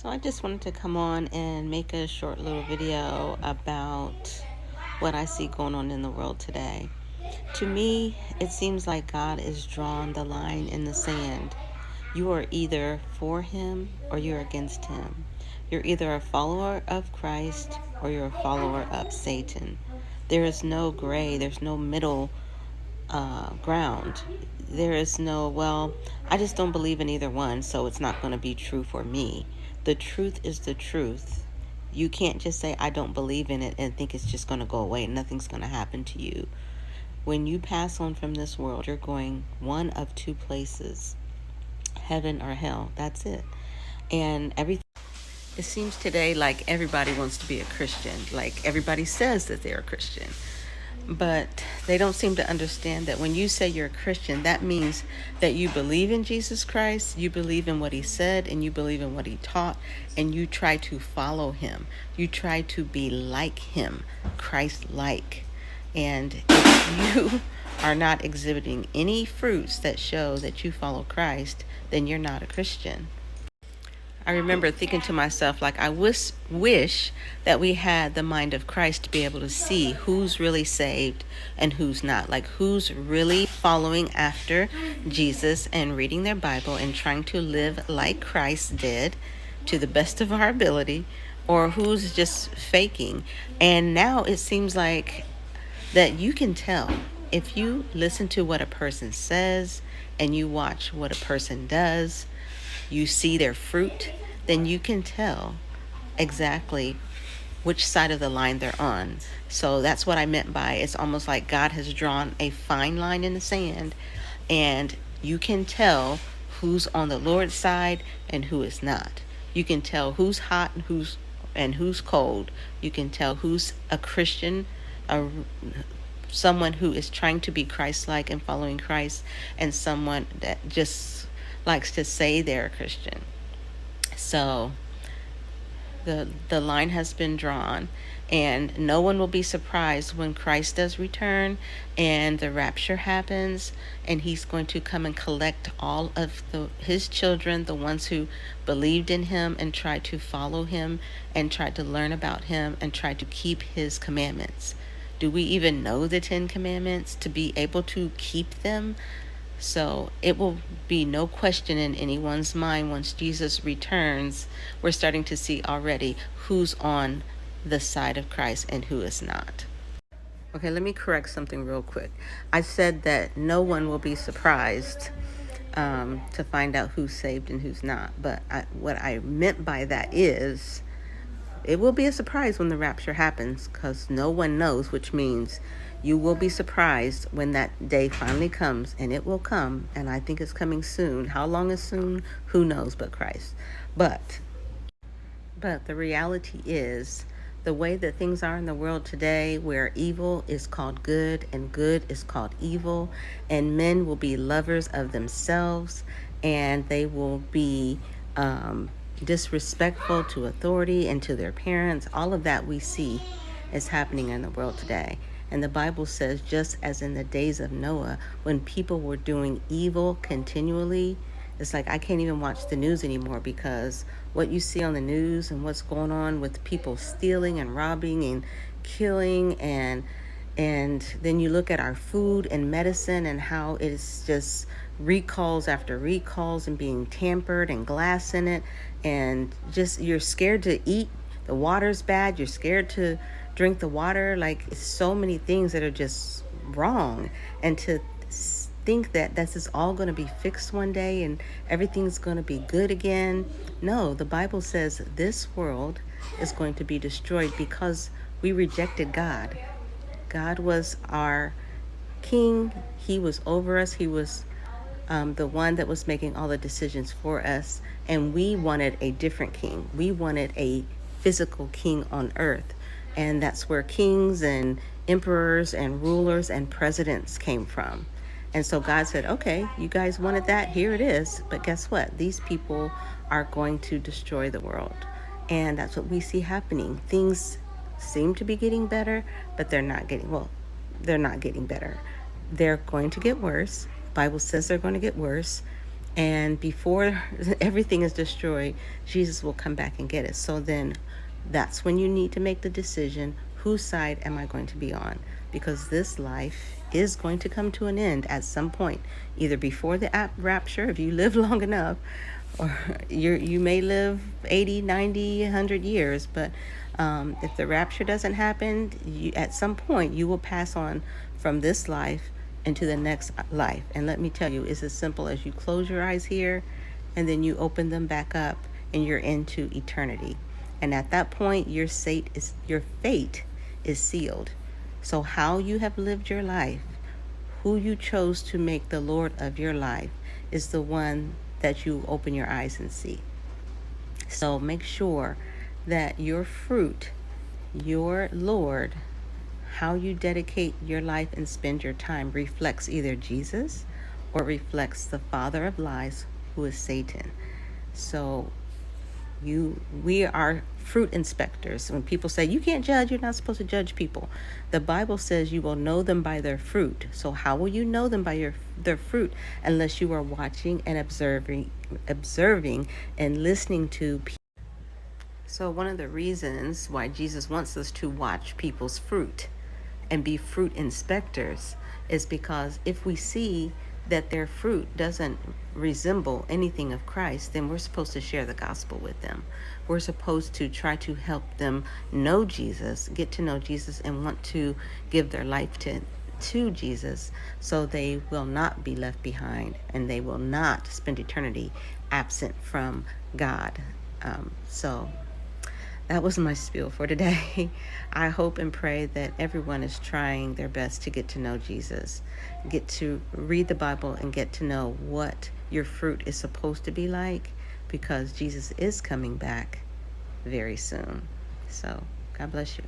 So I just wanted to come on and make a short little video about what I see going on in the world today. To me, it seems like God is drawing the line in the sand. You are either for him or you're against him. You're either a follower of Christ or you're a follower of Satan. There is no gray, there's no middle ground. There is no, well, I just don't believe in either one, so it's not going to be true for me. The truth is the truth. You can't just say, I don't believe in it and think it's just going to go away. Nothing's going to happen to you. When you pass on from this world, you're going one of two places, heaven or hell. That's it. And everything. It seems today like everybody wants to be a Christian. Like everybody says that they're a Christian. But they don't seem to understand that when you say you're a Christian, that means that you believe in Jesus Christ, you believe in what he said, and you believe in what he taught, and you try to follow him. You try to be like him, Christ-like. And if you are not exhibiting any fruits that show that you follow Christ, then you're not a Christian. I remember thinking to myself, like, I wish that we had the mind of Christ to be able to see who's really saved and who's not. Like, who's really following after Jesus and reading their Bible and trying to live like Christ did to the best of our ability, or who's just faking. And now it seems like that you can tell if you listen to what a person says and you watch what a person does, you see their fruit, then you can tell exactly which side of the line they're on. So that's what I meant by it's almost like God has drawn a fine line in the sand, and you can tell who's on the Lord's side and who is not. You can tell who's hot and who's cold. You can tell who's a Christian, a someone who is trying to be Christ-like and following Christ, and someone that just likes to say they're a Christian. So the line has been drawn, and no one will be surprised when Christ does return and the rapture happens, and he's going to come and collect all of his children, the ones who believed in him and tried to follow him and tried to learn about him and tried to keep his commandments. Do we even know the 10 Commandments to be able to keep them? So it will be no question in anyone's mind once Jesus returns. We're starting to see already who's on the side of Christ and who is not. Okay, let me correct something real quick. I said that no one will be surprised to find out who's saved and who's not. But what I meant by that is it will be a surprise when the rapture happens, because no one knows, which means you will be surprised when that day finally comes, and it will come, and I think it's coming soon. How long is soon? Who knows but Christ. But the reality is the way that things are in the world today, where evil is called good and good is called evil, and men will be lovers of themselves, and they will be disrespectful to authority and to their parents. All of that we see is happening in the world today. And the Bible says, just as in the days of Noah, when people were doing evil continually, it's like I can't even watch the news anymore, because what you see on the news and what's going on with people stealing and robbing and killing, and then you look at our food and medicine and how it is just recalls after recalls and being tampered and glass in it, and just you're scared to eat. The water's bad. You're scared to drink the water. Like, so many things that are just wrong, and to think that this is all going to be fixed one day and everything's going to be good again. No, the Bible says this world is going to be destroyed because we rejected God. God was our king. He was over us. He was the one that was making all the decisions for us. And we wanted a different king. We wanted a physical king on earth. And that's where kings and emperors and rulers and presidents came from. And so God said, okay, you guys wanted that, here it is. But guess what? These people are going to destroy the world. And that's what we see happening. Things seem to be getting better, but they're not getting better. They're going to get worse. The Bible says they're going to get worse. And before everything is destroyed, Jesus will come back and get it. So then that's when you need to make the decision, whose side am I going to be on? Because this life is going to come to an end at some point, either before the rapture, if you live long enough, or you may live 80, 90, 100 years, but if the rapture doesn't happen, at some point you will pass on from this life into the next life. And let me tell you, it's as simple as you close your eyes here and then you open them back up and you're into eternity. And at that point, your fate is sealed. So how you have lived your life, who you chose to make the Lord of your life, is the one that you open your eyes and see. So make sure that your fruit, your Lord, how you dedicate your life and spend your time reflects either Jesus or reflects the father of lies, who is Satan. So we are fruit inspectors. When people say you can't judge, you're not supposed to judge people. The Bible says you will know them by their fruit. So how will you know them by their fruit unless you are watching and observing and listening to people? So one of the reasons why Jesus wants us to watch people's fruit and be fruit inspectors is because if we see that their fruit doesn't resemble anything of Christ, then we're supposed to share the gospel with them. We're supposed to try to help them know Jesus, get to know Jesus, and want to give their life to Jesus, so they will not be left behind and they will not spend eternity absent from God. So that was my spiel for today. I hope and pray that everyone is trying their best to get to know Jesus, get to read the Bible and get to know what your fruit is supposed to be like, because Jesus is coming back very soon. So God bless you.